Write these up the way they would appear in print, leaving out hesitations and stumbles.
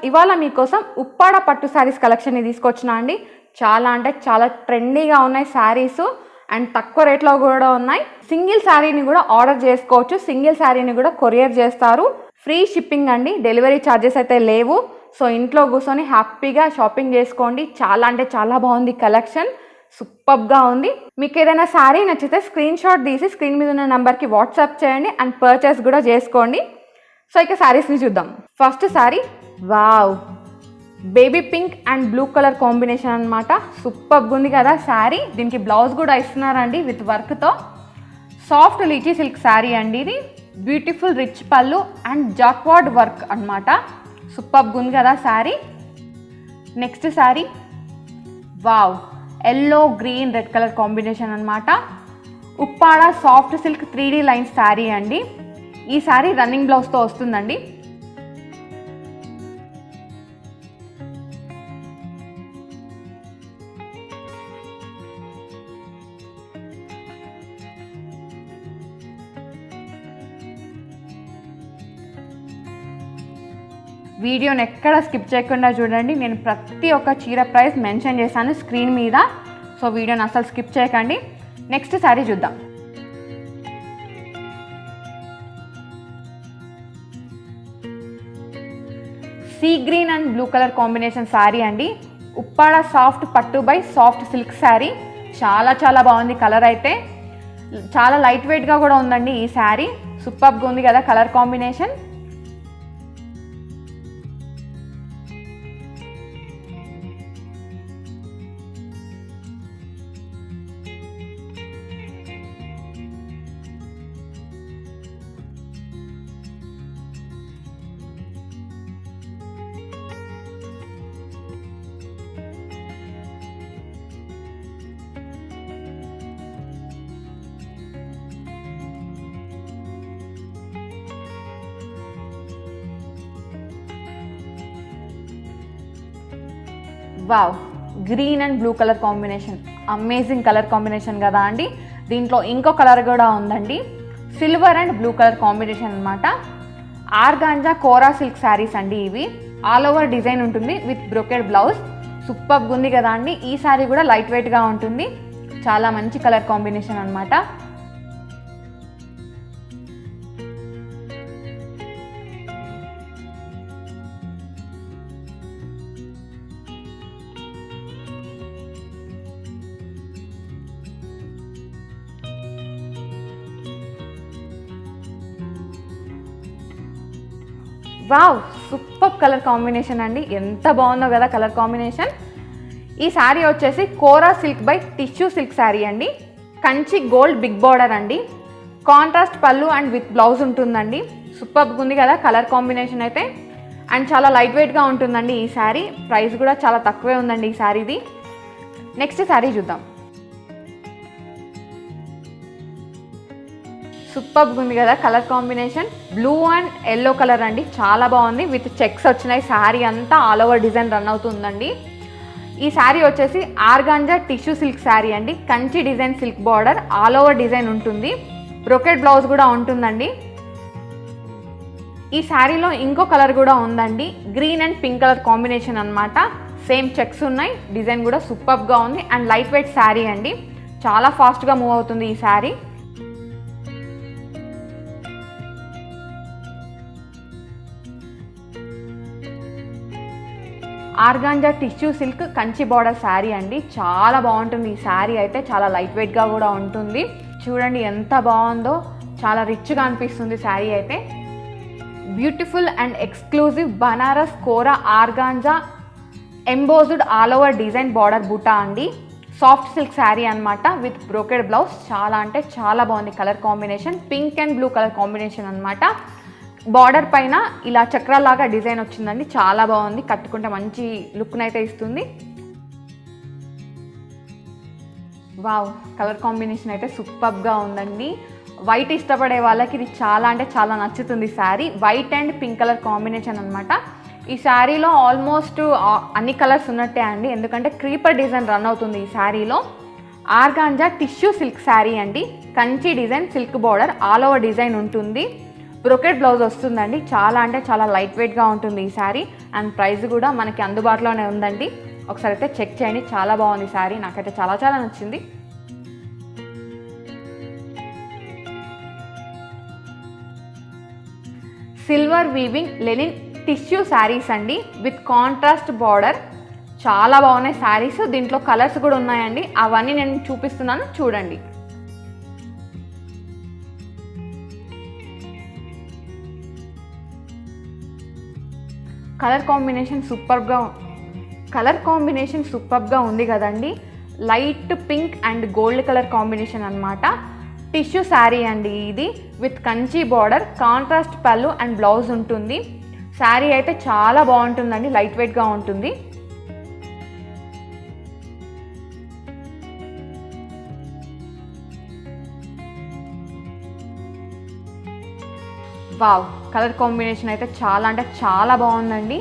ఇవాళ మీకోసం ఉప్పాడ పట్టు శారీస్ కలెక్షన్ని తీసుకొచ్చినా అండి. చాలా అంటే చాలా ట్రెండీగా ఉన్నాయి శారీస్ అండ్ తక్కువ రేట్లో కూడా ఉన్నాయి. సింగిల్ శారీని కూడా ఆర్డర్ చేసుకోవచ్చు, సింగిల్ శారీని కూడా కొరియర్ చేస్తారు. ఫ్రీ షిప్పింగ్ అండి, డెలివరీ ఛార్జెస్ అయితే లేవు. సో ఇంట్లో కూర్చొని హ్యాపీగా షాపింగ్ చేసుకోండి. చాలా అంటే చాలా బాగుంది కలెక్షన్, సూపర్గా ఉంది. మీకు ఏదైనా శారీ నచ్చితే స్క్రీన్ షాట్ తీసి స్క్రీన్ మీద ఉన్న నెంబర్కి వాట్సాప్ చేయండి అండ్ పర్చేస్ కూడా చేసుకోండి. సో ఇక శారీస్ని చూద్దాం. First sari, wow, baby pink and blue colour combination అనమాట. సూపర్గా ఉంది కదా శారీ. దీనికి బ్లౌజ్ కూడా ఇస్తున్నారండి విత్ వర్క్తో. సాఫ్ట్ లీచీ సిల్క్ శారీ అండి ఇది. బ్యూటిఫుల్ రిచ్ పళ్ళు అండ్ జాక్వార్డ్ వర్క్ అనమాట. సూపర్గా ఉంది కదా sari. Next sari, wow, yellow green red colour combination అనమాట. Uppada soft silk 3D line sari అండి. ఈ శారీ రన్నింగ్ బ్లౌజ్తో వస్తుందండి. వీడియోని ఎక్కడ స్కిప్ చేయకుండా చూడండి. నేను ప్రతి ఒక్క చీర ప్రైస్ మెన్షన్ చేశాను స్క్రీన్ మీద. సో వీడియోని అసలు స్కిప్ చేయకండి. నెక్స్ట్ శారీ చూద్దాం. Sea green and blue colour combination sari అండి. ఉప్పాడ సాఫ్ట్ పట్టు బై సాఫ్ట్ సిల్క్ శారీ. చాలా చాలా బాగుంది కలర్ అయితే. చాలా లైట్ వెయిట్గా కూడా ఉందండి ఈ శారీ. సూపర్గా ఉంది కదా colour combination. Wow, green and blue colour combination, amazing colour combination కదా అండి. దీంట్లో ఇంకో కలర్ కూడా ఉందండి, silver and blue colour combination అనమాట. ఆర్గాంజా కోరా సిల్క్ శారీస్ అండి ఇవి. ఆల్ ఓవర్ డిజైన్ ఉంటుంది విత్ బ్రోకెడ్ బ్లౌజ్. సూపర్గా ఉంది కదా అండి. ఈ శారీ కూడా లైట్ వెయిట్గా ఉంటుంది. చాలా మంచి కలర్ కాంబినేషన్ అనమాట. వావ్, సూపర్ కలర్ కాంబినేషన్ అండి. ఎంత బాగుందో కదా కలర్ కాంబినేషన్. ఈ శారీ వచ్చేసి Kora silk by tissue silk sari అండి. కంచి గోల్డ్ బిగ్ బార్డర్ అండి. కాంట్రాస్ట్ పళ్ళు అండ్ విత్ బ్లౌజ్ ఉంటుందండి. సూపర్గా ఉంది కదా కలర్ కాంబినేషన్ అయితే. అండ్ చాలా లైట్ వెయిట్గా ఉంటుందండి ఈ శారీ. ప్రైస్ కూడా చాలా తక్కువే ఉందండి ఈ శారీది. నెక్స్ట్ శారీ చూద్దాం. సూపర్గా ఉంది కదా colour combination. Blue and yellow colour అండి. చాలా బాగుంది. విత్ చెక్స్ వచ్చినాయి. శారీ అంతా ఆల్ ఓవర్ డిజైన్ రన్ అవుతుందండి. ఈ శారీ వచ్చేసి ఆర్గాంజా టిష్యూ సిల్క్ శారీ అండి. Kanchi design silk border, all over design ఉంటుంది. బ్రోకెడ్ బ్లౌజ్ కూడా ఉంటుందండి. ఈ శారీలో ఇంకో కలర్ కూడా ఉందండి, green and pink colour combination అనమాట. సేమ్ చెక్స్ ఉన్నాయి. డిజైన్ కూడా సూపర్గా ఉంది అండ్ లైట్ వెయిట్ శారీ అండి. చాలా ఫాస్ట్గా మూవ్ అవుతుంది ఈ sari. Organza tissue silk Kanchi border sari అండి. చాలా బాగుంటుంది ఈ శారీ అయితే. చాలా లైట్ వెయిట్గా కూడా ఉంటుంది. చూడండి ఎంత బాగుందో. చాలా రిచ్గా అనిపిస్తుంది శారీ అయితే. Beautiful and exclusive Banaras Kora organza embossed all over design border buta అండి. సాఫ్ట్ సిల్క్ శారీ అనమాట విత్ బ్రోకెడ్ బ్లౌజ్. చాలా అంటే చాలా బాగుంది colour combination. Pink and blue colour combination అనమాట. బార్డర్ పైన ఇలా చక్రాలాగా డిజైన్ వచ్చిందండి. చాలా బాగుంది. కట్టుకుంటే మంచి లుక్ని అయితే ఇస్తుంది. వావ్, కలర్ కాంబినేషన్ అయితే సూపర్గా ఉందండి. వైట్ ఇష్టపడే వాళ్ళకి ఇది చాలా అంటే చాలా నచ్చుతుంది sari. White and pink colour combination అనమాట. ఈ శారీలో ఆల్మోస్ట్ అన్ని కలర్స్ ఉన్నట్టే అండి, ఎందుకంటే క్రీపర్ డిజైన్ రన్ అవుతుంది ఈ శారీలో. ఆర్గాంజా టిష్యూ సిల్క్ శారీ అండి. Kanchi design silk border, all over design ఉంటుంది. బ్రొకెట్ బ్లౌజ్ వస్తుందండి. చాలా అంటే చాలా లైట్ వెయిట్గా ఉంటుంది ఈ శారీ. అండ్ ప్రైస్ కూడా మనకి అందుబాటులోనే ఉందండి. ఒకసారి అయితే చెక్ చేయండి. చాలా బాగుంది శారీ, నాకైతే చాలా చాలా నచ్చింది. Silver weaving linen tissue saris అండి విత్ కాంట్రాస్ట్ బార్డర్. చాలా బాగున్నాయి శారీస్. దీంట్లో కలర్స్ కూడా ఉన్నాయండి, అవన్నీ నేను చూపిస్తున్నాను చూడండి. కలర్ కాంబినేషన్ సూపర్గా ఉంది కదండి. Light pink and gold colour combination అనమాట. టిష్యూ శారీ అండి ఇది విత్ కంచి బార్డర్, కాంట్రాస్ట్ పళ్ళు అండ్ బ్లౌజ్ ఉంటుంది. శారీ అయితే చాలా బాగుంటుందండి, లైట్ వెయిట్గా ఉంటుంది. వావ్, కలర్ కాంబినేషన్ అయితే చాలా అంటే చాలా బాగుందండి.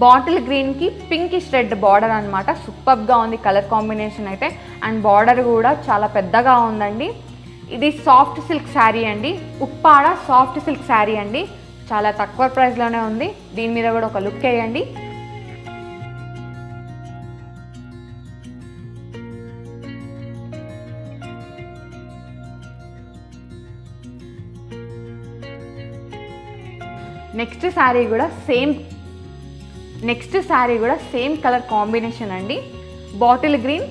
బాటిల్ గ్రీన్కి పింకిష్ రెడ్ బార్డర్ అనమాట. సూపర్గా ఉంది కలర్ కాంబినేషన్ అయితే. అండ్ బార్డర్ కూడా చాలా పెద్దగా ఉందండి. ఇది సాఫ్ట్ సిల్క్ శారీ అండి, ఉప్పాడ సాఫ్ట్ సిల్క్ శారీ అండి. చాలా తక్కువ ప్రైస్లోనే ఉంది. దీని మీద కూడా ఒక లుక్ వేయండి. నెక్స్ట్ శారీ కూడా సేమ్ కలర్ కాంబినేషన్ అండి. Bottle green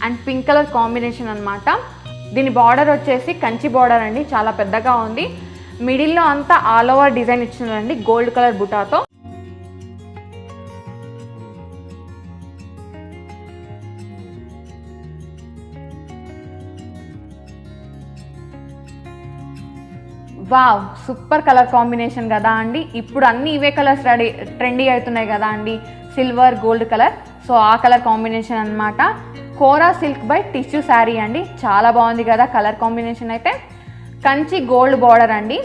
and pink colour combination అనమాట. దీని బార్డర్ వచ్చేసి కంచి బార్డర్ అండి, చాలా పెద్దగా ఉంది. మిడిల్లో అంతా ఆల్ ఓవర్ డిజైన్ ఇచ్చిందండి గోల్డ్ కలర్ బుటాతో. వావ్, సూపర్ కలర్ కాంబినేషన్ కదా అండి. ఇప్పుడు అన్ని ఇవే కలర్స్ ట్రెండీ అవుతున్నాయి కదా అండి, సిల్వర్ గోల్డ్ కలర్. సో ఆ కలర్ కాంబినేషన్ అనమాట. కోరా సిల్క్ బై టిష్యూ శారీ అండి. చాలా బాగుంది కదా కలర్ కాంబినేషన్ అయితే. కంచి గోల్డ్ బార్డర్ అండి,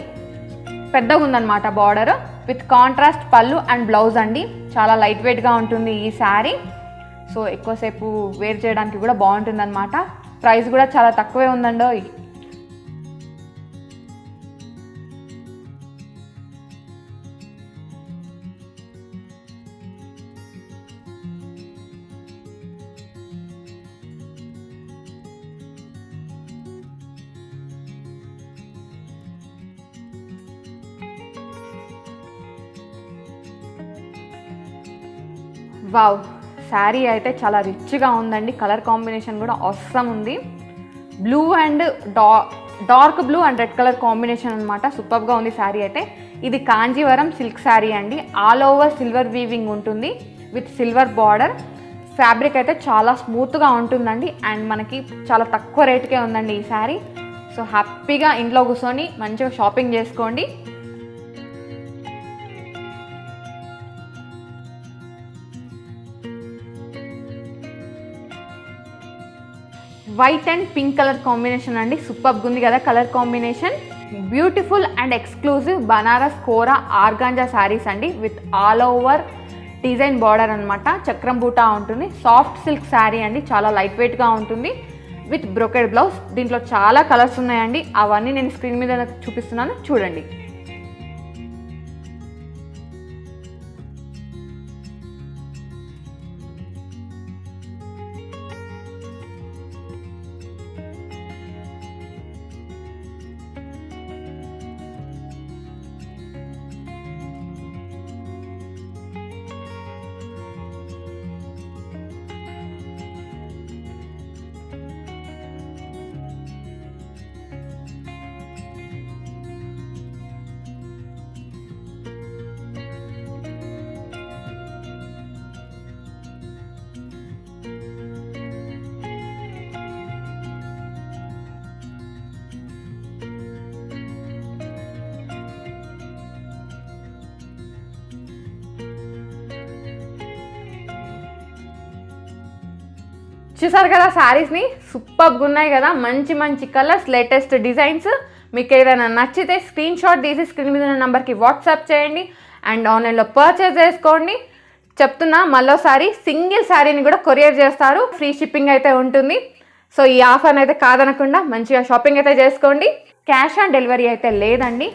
పెద్దగా ఉందన్నమాట బార్డర్ విత్ కాంట్రాస్ట్ పళ్ళు అండ్ బ్లౌజ్ అండి. చాలా లైట్ వెయిట్గా ఉంటుంది ఈ శారీ. సో ఎక్కువసేపు వేర్ చేయడానికి కూడా బాగుంటుంది అనమాట. ప్రైస్ కూడా చాలా తక్కువే ఉందండి. వావ్, శారీ అయితే చాలా రిచ్గా ఉందండి. కలర్ కాంబినేషన్ కూడా అవసరం ఉంది. Blue and dark blue and red colour combination అనమాట. సూపర్గా ఉంది శారీ అయితే. ఇది కాంజీవరం సిల్క్ శారీ అండి. ఆల్ ఓవర్ సిల్వర్ వీవింగ్ ఉంటుంది విత్ సిల్వర్ బార్డర్. ఫ్యాబ్రిక్ అయితే చాలా స్మూత్గా ఉంటుందండి. అండ్ మనకి చాలా తక్కువ రేటుకే ఉందండి ఈ శారీ. సో హ్యాపీగా ఇంట్లో కూర్చొని మంచిగా షాపింగ్ చేసుకోండి. White and pink colour combination అండి. సూపర్గా ఉంది కదా colour combination. Beautiful and exclusive Banaras Kora organza sarees అండి with all over design border అనమాట. చక్రం బూటా ఉంటుంది. సాఫ్ట్ సిల్క్ శారీ అండి, చాలా లైట్ వెయిట్గా ఉంటుంది విత్ బ్రోకెడ్ బ్లౌజ్. దీంట్లో చాలా కలర్స్ ఉన్నాయండి, అవన్నీ నేను స్క్రీన్ మీద చూపిస్తున్నాను చూడండి. చూసారు కదా శారీస్ని, సూపర్గా ఉన్నాయి కదా. మంచి మంచి కలర్స్, లేటెస్ట్ డిజైన్స్. మీకు ఏదైనా నచ్చితే స్క్రీన్ షాట్ తీసి స్క్రీన్ మీద ఉన్న నెంబర్కి వాట్సాప్ చేయండి అండ్ ఆన్లైన్లో పర్చేస్ చేసుకోండి. చెప్తున్నా మళ్ళోసారి, సింగిల్ శారీని కూడా కొరియర్ చేస్తారు, ఫ్రీ షిప్పింగ్ అయితే ఉంటుంది. సో ఈ ఆఫర్ని అయితే కాదనకుండా మంచిగా షాపింగ్ అయితే చేసుకోండి. క్యాష్ ఆన్ డెలివరీ అయితే లేదండి.